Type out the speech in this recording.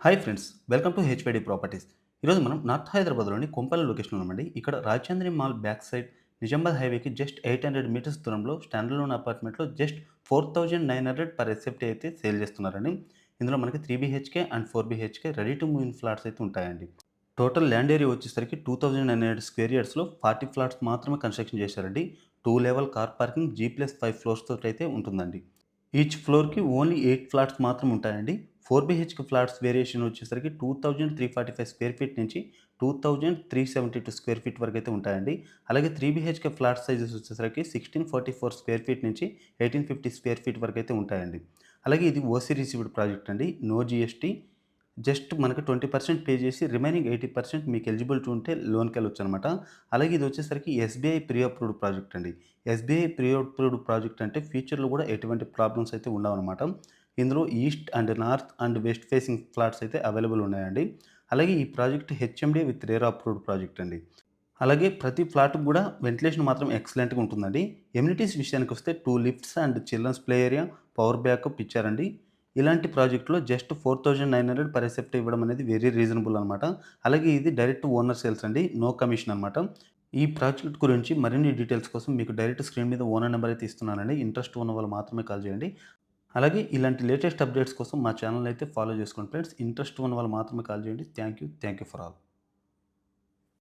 Hi friends, welcome to HPD properties. ఈరోజు మనం north హైదరాబాద్లోని కొంపల్లి లొకేషన్లో ఉన్నామండి. ఇక్కడ రాజచాంద్రి మాల్ బ్యాక్ సైడ్ నిజామాబాద్ హైవేకి జస్ట్ 800 మీటర్స్ దూరంలో స్టాండర్లోన్ అపార్ట్మెంట్లో జస్ట్ 4900 పర్ ఎస్ఎఫ్టీ అయితే సేల్ చేస్తున్నారండి. ఇందులో మనకి 3 BHK and 4 BHK ready to move in flats అయితే ఉంటాయండి. టోటల్ ల్యాండ్ ఏరియా వచ్చేసరికి 2900 స్క్వేర్ యార్డ్స్లో 40 ఫ్లాట్స్ మాత్రమే కన్స్ట్రక్షన్ చేశారండి. 2 level car parking G+5 floors తోటి అయితే ఉంటుందండి. ఈచ్ ఫ్లోర్‌కి ఓన్లీ 8 ఫ్లాట్స్ మాత్రం ఉంటాయండి. 4 BHK ఫ్లాట్స్ వేరియేషన్ వచ్చేసరికి 2345 స్క్వేర్ ఫీట్ నుంచి 2372 స్క్వేర్ ఫీట్ వరకైతే ఉంటాయండి. అలాగే 3 BHK ఫ్లాట్ సైజెస్ వచ్చేసరికి 1644 స్క్వేర్ ఫీట్ నుంచి 1850 స్క్వేర్ ఫీట్ వరకైతే ఉంటాయండి. అలాగే ఇది ఓసీ రిసీవ్డ్ ప్రాజెక్ట్ అండి. No GST. జస్ట్ మనకి 20% పే చేసి రిమైనింగ్ 80% మీకు ఎలిజిబిలిటీ ఉంటే లోన్‌కెళ్ళొచ్చనమాట. అలాగే ఇది వచ్చేసరికి ఎస్‌బీఐ ప్రీ అప్రూవ్డ్ ప్రాజెక్ట్ అండి. ఎస్‌బీఐ ప్రీ అప్రూవ్డ్ ప్రాజెక్ట్ అంటే ఫ్యూచర్‌లో కూడా ఎటువంటి ప్రాబ్లమ్స్ అయితే ఉండవనమాట. ఇందులో east and north and west facing flats అయితే అవైలబుల్ ఉన్నాయండి. అలాగే ఈ project HMD with RERA approved project అండి. అలాగే ప్రతి ఫ్లాట్‌కి గూడా వెంటిలేషన్ మాత్రం ఎక్సలెంట్‌గా ఉంటుందండి. ఎమ్యూనిటీస్ విషయానికొస్తే 2 lifts and children's play area, power backup ఇచ్చారండి. ఇలాంటి ప్రాజెక్ట్‌లో జస్ట్ 4900 పర్ ఎసెప్ట్ ఇవ్వడం అనేది వెరీ రీజనబుల్ అనమాట. అలాగే ఇది డైరెక్ట్ ఓనర్ సేల్స్ అండి. నో కమిషన్ అనమాట. ఈ ప్రాజెక్ట్ గురించి మరిన్ని డీటెయిల్స్ కోసం మీకు డైరెక్ట్ స్క్రీన్ మీద ఓనర్ నెంబర్ అయితే ఇస్తున్నానండి. ఇంట్రెస్ట్ ఉన్న వాళ్ళు మాత్రమే కాల్ చేయండి. అలాగే ఇలాంటి లేటెస్ట్ అప్డేట్స్ కోసం మా ఛానెల్ అయితే ఫాలో చేసుకోండి ఫ్రెండ్స్. ఇంట్రెస్ట్ ఉన్న వాళ్ళు మాత్రమే కాల్ చేయండి. Thank you for all.